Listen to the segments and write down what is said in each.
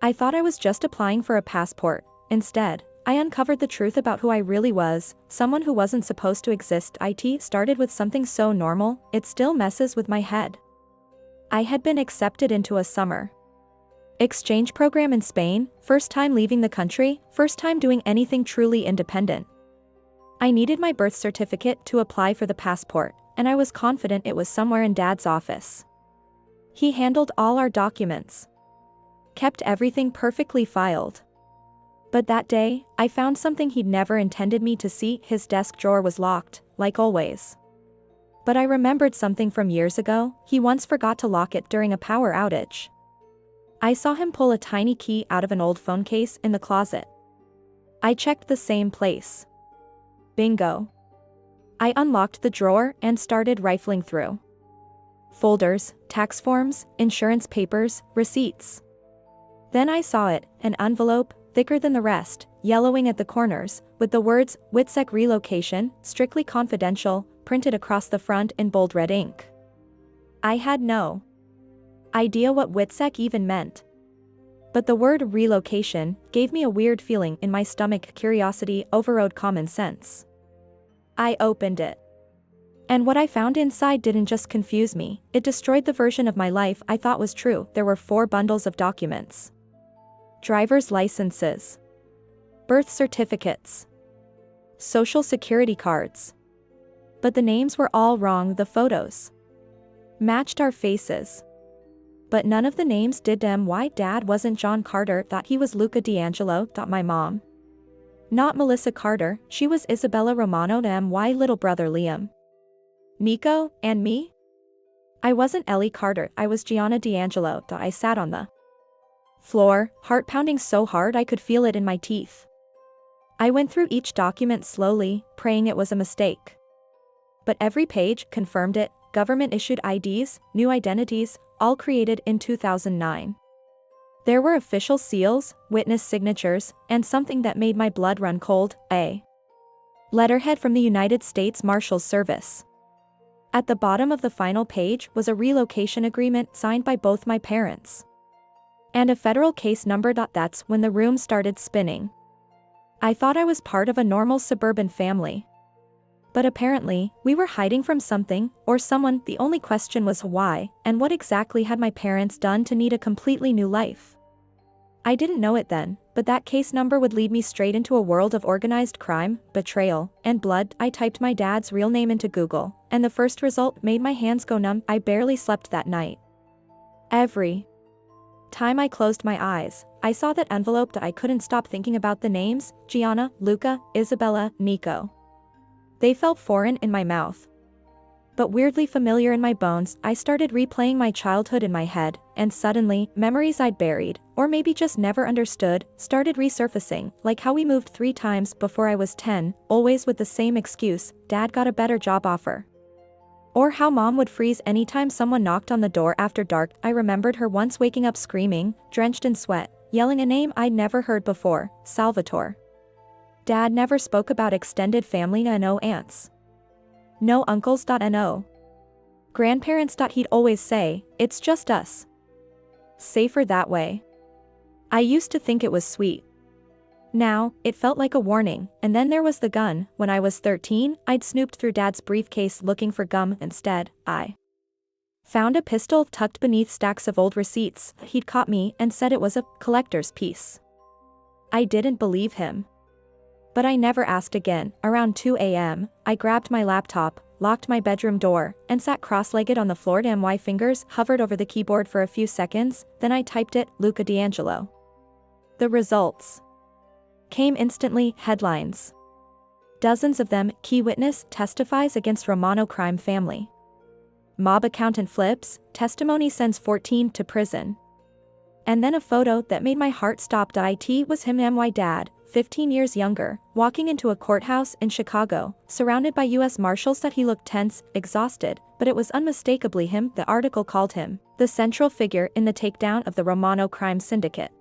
I thought I was just applying for a passport. Instead, I uncovered the truth about who I really was, someone who wasn't supposed to exist. It started with something so normal, it still messes with my head. I had been accepted into a summer exchange program in Spain, first time leaving the country, first time doing anything truly independent. I needed my birth certificate to apply for the passport, and I was confident it was somewhere in Dad's office. He handled all our documents, kept everything perfectly filed. But that day, I found something he'd never intended me to see. His desk drawer was locked, like always. But I remembered something from years ago. He once forgot to lock it during a power outage. I saw him pull a tiny key out of an old phone case in the closet. I checked the same place. Bingo. I unlocked the drawer and started rifling through folders, tax forms, insurance papers, receipts. Then I saw it, an envelope, thicker than the rest, yellowing at the corners, with the words, "Witsec relocation, strictly confidential," printed across the front in bold red ink. I had no idea what Witsec even meant. But the word relocation gave me a weird feeling in my stomach. Curiosity overrode common sense. I opened it. And what I found inside didn't just confuse me, it destroyed the version of my life I thought was true. There were 4 bundles of documents. Driver's licenses, birth certificates, social security cards. But the names were all wrong. The photos matched our faces, but none of the names did. My dad wasn't John Carter, thought he was Luca D'Angelo, thought my mom. Not Melissa Carter, she was Isabella Romano. My little brother Liam, Nico, and me? I wasn't Ellie Carter, I was Gianna D'Angelo. I sat on the floor, heart pounding so hard I could feel it in my teeth. I went through each document slowly, praying it was a mistake. But every page confirmed it. Government-issued IDs, new identities, all created in 2009. There were official seals, witness signatures, and something that made my blood run cold, a letterhead from the United States Marshals Service. At the bottom of the final page was a relocation agreement signed by both my parents. And a federal case number. That's when the room started spinning. I thought I was part of a normal suburban family. But apparently, we were hiding from something, or someone. The only question was why, and what exactly had my parents done to need a completely new life? I didn't know it then, but that case number would lead me straight into a world of organized crime, betrayal, and blood. I typed my dad's real name into Google, and the first result made my hands go numb. I barely slept that night. Every time I closed my eyes, I saw that envelope. I couldn't stop thinking about the names, Gianna, Luca, Isabella, Nico. They felt foreign in my mouth, but weirdly familiar in my bones. I started replaying my childhood in my head, and suddenly, memories I'd buried, or maybe just never understood, started resurfacing, like how we moved 3 times before I was 10, always with the same excuse, Dad got a better job offer. Or how Mom would freeze anytime someone knocked on the door after dark. I remembered her once waking up screaming, drenched in sweat, yelling a name I'd never heard before, Salvatore. Dad never spoke about extended family. No aunts, no uncles. No grandparents. He'd always say, "It's just us. Safer that way." I used to think it was sweet. Now, it felt like a warning. And then there was the gun. When I was 13, I'd snooped through Dad's briefcase looking for gum. Instead, I found a pistol tucked beneath stacks of old receipts. He'd caught me and said it was a collector's piece. I didn't believe him. But I never asked again. Around 2 a.m., I grabbed my laptop, locked my bedroom door, and sat cross-legged on the floor. My fingers hovered over the keyboard for a few seconds, then I typed it, Luca D'Angelo. The results came instantly. Headlines. Dozens of them. Key witness testifies against Romano crime family. Mob accountant flips, testimony sends 14 to prison. And then a photo that made my heart stop. It was him. My dad, 15 years younger, walking into a courthouse in Chicago, surrounded by U.S. Marshals. He looked tense, exhausted, but it was unmistakably him. The article called him the central figure in the takedown of the Romano crime syndicate.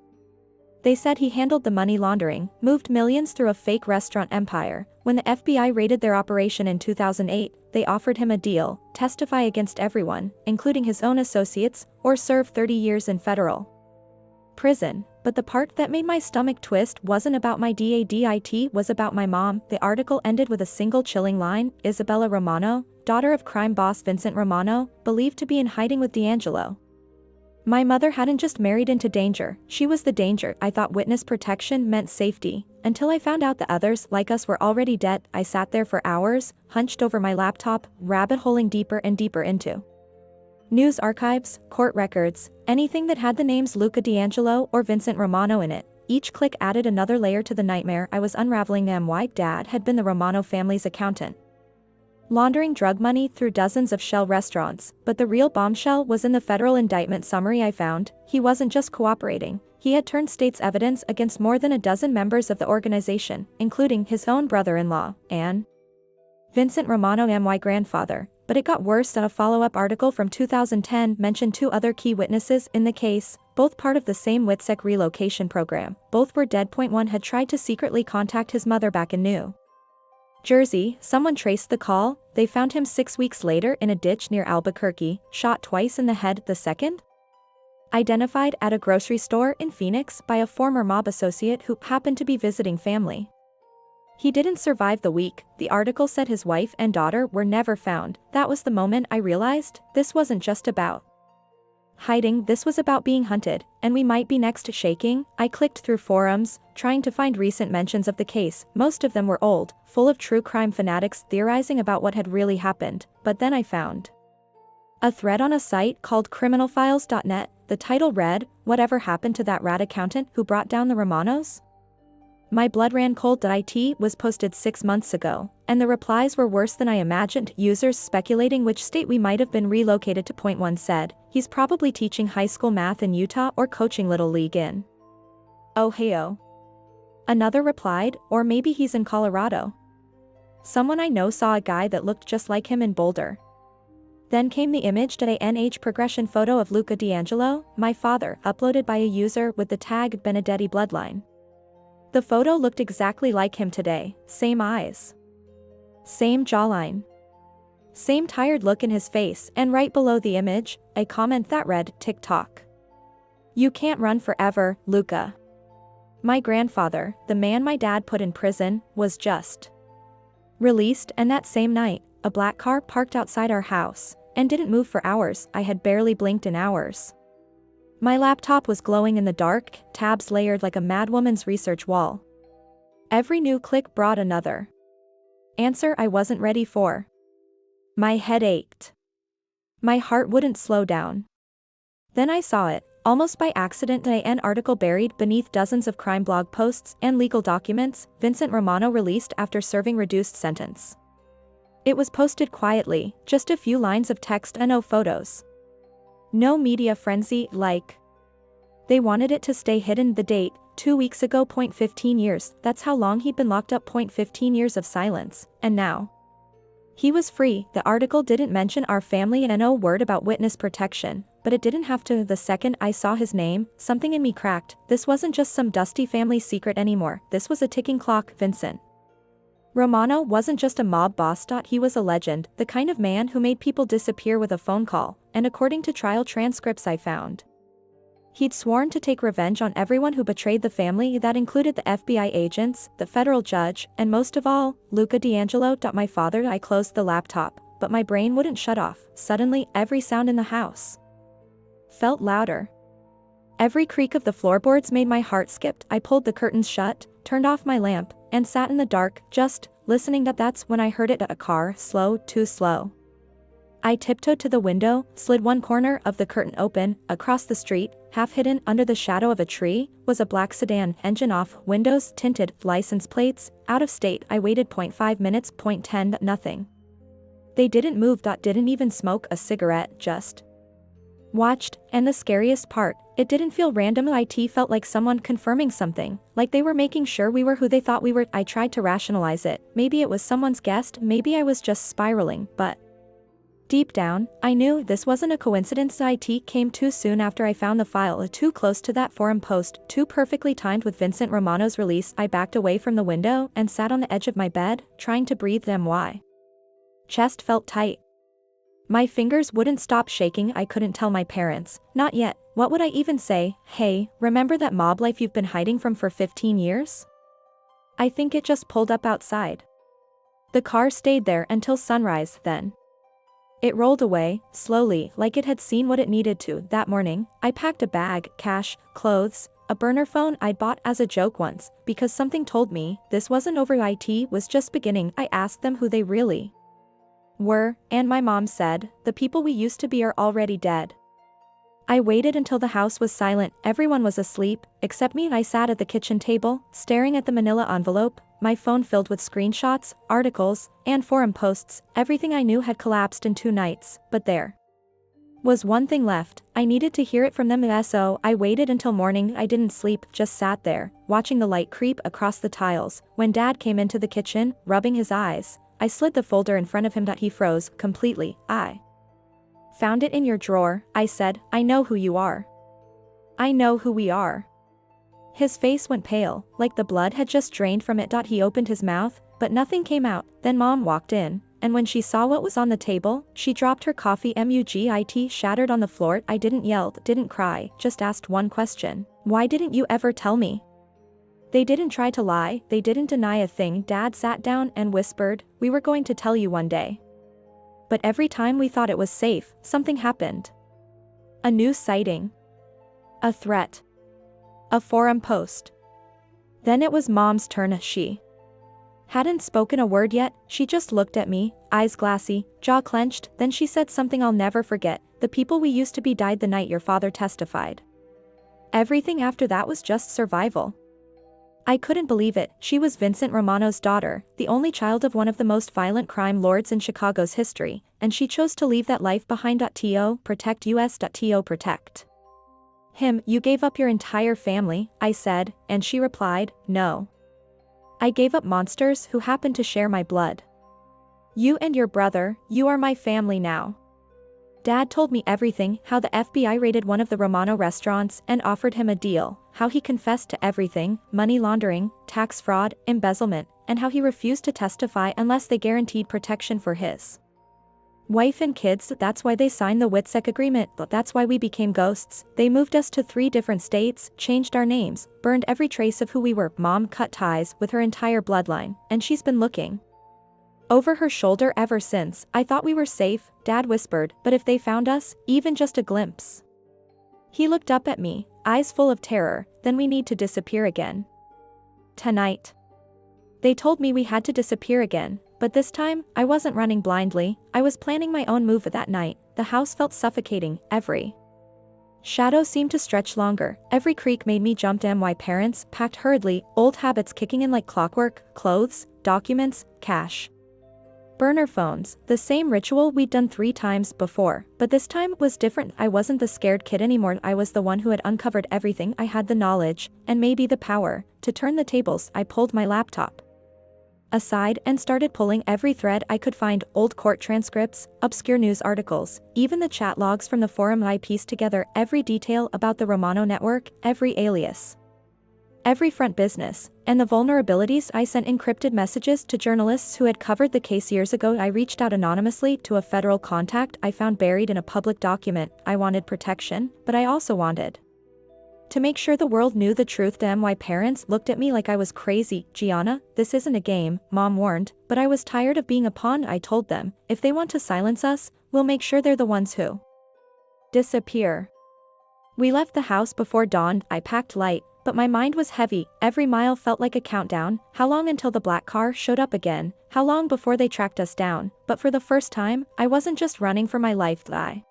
They said he handled the money laundering, moved millions through a fake restaurant empire. When the FBI raided their operation in 2008, they offered him a deal: testify against everyone, including his own associates, or serve 30 years in federal prison. But the part that made my stomach twist wasn't about my dad, it was about my mom. The article ended with a single chilling line: Isabella Romano, daughter of crime boss Vincent Romano, believed to be in hiding with D'Angelo. My mother hadn't just married into danger, she was the danger. I thought witness protection meant safety, until I found out that others like us were already dead. I sat there for hours, hunched over my laptop, rabbit-holing deeper and deeper into news archives, court records, anything that had the names Luca D'Angelo or Vincent Romano in it. Each click added another layer to the nightmare I was unraveling. Why Dad had been the Romano family's accountant, laundering drug money through dozens of shell restaurants, but the real bombshell was in the federal indictment summary I found. He wasn't just cooperating, he had turned state's evidence against more than a dozen members of the organization, including his own brother-in-law, and Vincent Romano, my grandfather. But it got worse. A follow-up article from 2010 mentioned 2 other key witnesses in the case, both part of the same WITSEC relocation program. Both were dead. One had tried to secretly contact his mother back in New Jersey. Someone traced the call. They found him 6 weeks later in a ditch near Albuquerque, shot twice in the head. The second, identified at a grocery store in Phoenix by a former mob associate who happened to be visiting family. He didn't survive the week. The article said his wife and daughter were never found. That was the moment I realized this wasn't just about hiding, this was about being hunted, and we might be next. Shaking, I clicked through forums, trying to find recent mentions of the case. Most of them were old, full of true crime fanatics theorizing about what had really happened. But then I found a thread on a site called criminalfiles.net. The title read, "Whatever happened to that rat accountant who brought down the Romanos?" My blood ran cold. It was posted 6 months ago, and the replies were worse than I imagined. Users speculating which state we might have been relocated to. One said, "He's probably teaching high school math in Utah or coaching Little League in Ohio." Another replied, "Or maybe he's in Colorado." Someone I know saw a guy that looked just like him in Boulder. Then came the image at a progression photo of Luca D'Angelo, my father, uploaded by a user with the tag Benedetti Bloodline. The photo looked exactly like him today, same eyes, same jawline, same tired look in his face, and right below the image, a comment that read, "TikTok. You can't run forever, Luca." My grandfather, the man my dad put in prison, was just released, and that same night, a black car parked outside our house, and didn't move for hours. I had barely blinked in hours. My laptop was glowing in the dark, tabs layered like a madwoman's research wall. Every new click brought another answer I wasn't ready for. My head ached. My heart wouldn't slow down. Then I saw it, almost by accident. An article buried beneath dozens of crime blog posts and legal documents. Vincent Romano released after serving reduced sentence. It was posted quietly, just a few lines of text and no photos. No media frenzy, like they wanted it to stay hidden. The date, 2 weeks ago. 15 years, that's how long he'd been locked up. 15 years of silence, and now he was free. The article didn't mention our family and no word about witness protection, but it didn't have to. The second I saw his name, something in me cracked. This wasn't just some dusty family secret anymore, this was a ticking clock. Vincent Romano wasn't just a mob boss. He was a legend, the kind of man who made people disappear with a phone call, and according to trial transcripts I found, he'd sworn to take revenge on everyone who betrayed the family. That included the FBI agents, the federal judge, and most of all, Luca D'Angelo. My father. I closed the laptop, but my brain wouldn't shut off. Suddenly, every sound in the house felt louder. Every creak of the floorboards made my heart skip. I pulled the curtains shut, turned off my lamp, and sat in the dark, just listening. That's when I heard it. A car, slow, too slow. I tiptoed to the window, slid one corner of the curtain open. Across the street, half hidden under the shadow of a tree, was a black sedan, engine off, windows tinted, license plates, out of state. I waited 0.5 minutes. 10, nothing. They didn't move. Didn't even smoke a cigarette, just watched. And the scariest part, it didn't feel random. It felt like someone confirming something, like they were making sure we were who they thought we were. I tried to rationalize it. Maybe it was someone's guest, maybe I was just spiraling, but deep down, I knew this wasn't a coincidence. It came too soon after I found the file, too close to that forum post, too perfectly timed with Vincent Romano's release. I backed away from the window and sat on the edge of my bed, trying to breathe. My chest felt tight. My fingers wouldn't stop shaking. I couldn't tell my parents. Not yet. What would I even say? Hey, remember that mob life you've been hiding from for 15 years? I think it just pulled up outside. The car stayed there until sunrise, then it rolled away, slowly, like it had seen what it needed to. That morning, I packed a bag, cash, clothes, a burner phone I'd bought as a joke once, because something told me this wasn't over. It was just beginning. I asked them who they really were, and my mom said, the people we used to be are already dead. I waited until the house was silent. Everyone was asleep, except me. I sat at the kitchen table, staring at the manila envelope, my phone filled with screenshots, articles, and forum posts. Everything I knew had collapsed in 2 nights, but there was one thing left. I needed to hear it from them. So I waited until morning. I didn't sleep, just sat there, watching the light creep across the tiles. When Dad came into the kitchen, rubbing his eyes, I slid the folder in front of him. He froze completely. I found it in your drawer, I said. I know who you are. I know who we are. His face went pale, like the blood had just drained from it. He opened his mouth, but nothing came out. Then Mom walked in, and when she saw what was on the table, she dropped her coffee. Mugit shattered on the floor. I didn't yell, didn't cry, just asked one question. Why didn't you ever tell me? They didn't try to lie, they didn't deny a thing. Dad sat down and whispered, we were going to tell you one day. But every time we thought it was safe, something happened. A new sighting. A threat. A forum post. Then it was Mom's turn. She hadn't spoken a word yet. She just looked at me, eyes glassy, jaw clenched. Then she said something I'll never forget. The people we used to be died the night your father testified. Everything after that was just survival. I couldn't believe it. She was Vincent Romano's daughter, the only child of one of the most violent crime lords in Chicago's history, and she chose to leave that life behind. To protect us. To protect him. You gave up your entire family, I said, and she replied, no. I gave up monsters who happen to share my blood. You and your brother, you are my family now. Dad told me everything, how the FBI raided one of the Romano restaurants and offered him a deal, how he confessed to everything, money laundering, tax fraud, embezzlement, and how he refused to testify unless they guaranteed protection for his wife and kids. That's why they signed the WITSEC agreement. That's why we became ghosts. They moved us to 3 different states, changed our names, burned every trace of who we were. Mom cut ties with her entire bloodline, and she's been looking over her shoulder ever since. I thought we were safe, Dad whispered, but if they found us, even just a glimpse. He looked up at me, eyes full of terror. Then we need to disappear again. Tonight. They told me we had to disappear again, but this time, I wasn't running blindly. I was planning my own move. That night, the house felt suffocating. Every shadow seemed to stretch longer. Every creak made me jump. My parents packed hurriedly, old habits kicking in like clockwork, clothes, documents, cash. Burner phones, the same ritual we'd done 3 times before, but this time was different. I wasn't the scared kid anymore. I was the one who had uncovered everything. I had the knowledge, and maybe the power, to turn the tables. I pulled my laptop aside and started pulling every thread I could find. Old court transcripts, obscure news articles, even the chat logs from the forum. I pieced together every detail about the Romano network, every alias, every front business, and the vulnerabilities. I sent encrypted messages to journalists who had covered the case years ago. I reached out anonymously to a federal contact I found buried in a public document. I wanted protection, but I also wanted to make sure the world knew the truth. My parents looked at me like I was crazy. Gianna, this isn't a game, Mom warned, but I was tired of being a pawn. I told them, if they want to silence us, we'll make sure they're the ones who disappear. We left the house before dawn. I packed light, but my mind was heavy. Every mile felt like a countdown. How long until the black car showed up again? How long before they tracked us down? But for the first time, I wasn't just running for my life. I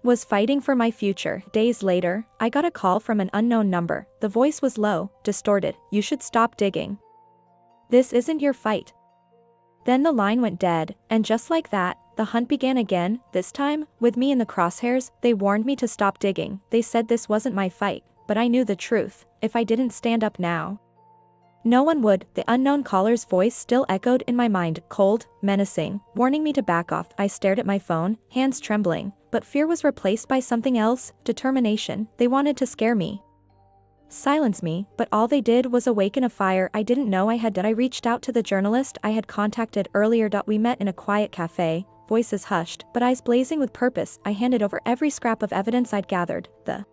was fighting for my future. Days later, I got a call from an unknown number. The voice was low, distorted. You should stop digging. This isn't your fight. Then the line went dead, and just like that, the hunt began again, this time, with me in the crosshairs. They warned me to stop digging. They said this wasn't my fight, but I knew the truth. If I didn't stand up now, no one would. The unknown caller's voice still echoed in my mind, cold, menacing, warning me to back off. I stared at my phone, hands trembling, but fear was replaced by something else, determination. They wanted to scare me, silence me, but all they did was awaken a fire I didn't know I had. I reached out to the journalist I had contacted earlier. We met in a quiet cafe, voices hushed, but eyes blazing with purpose, I handed over every scrap of evidence I'd gathered, the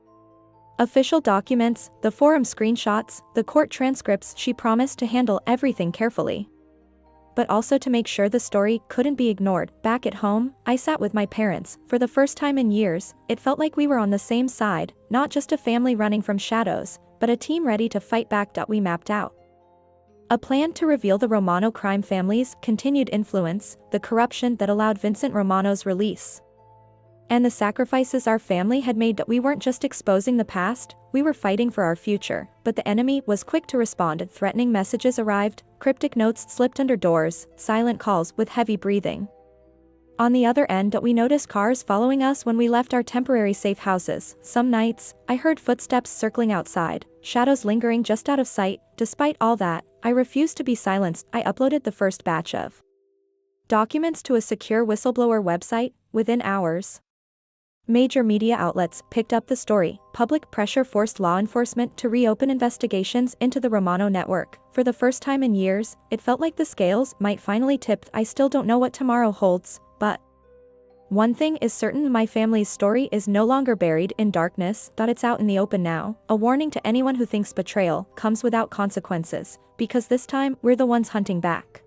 official documents, the forum screenshots, the court transcripts. She promised to handle everything carefully, but also to make sure the story couldn't be ignored. Back at home, I sat with my parents. For the first time in years, it felt like we were on the same side, not just a family running from shadows, but a team ready to fight back. We mapped out a plan to reveal the Romano crime family's continued influence, the corruption that allowed Vincent Romano's release, and the sacrifices our family had made. We weren't just exposing the past, we were fighting for our future. But the enemy was quick to respond. Threatening messages arrived, cryptic notes slipped under doors, silent calls with heavy breathing. On the other end, we noticed cars following us when we left our temporary safe houses. Some nights, I heard footsteps circling outside, shadows lingering just out of sight. Despite all that, I refused to be silenced. I uploaded the first batch of documents to a secure whistleblower website. Within hours, major media outlets picked up the story. Public pressure forced law enforcement to reopen investigations into the Romano network. For the first time in years, it felt like the scales might finally tip. I still don't know what tomorrow holds, but one thing is certain: my family's story is no longer buried in darkness. It's out in the open now. A warning to anyone who thinks betrayal comes without consequences, because this time, we're the ones hunting back.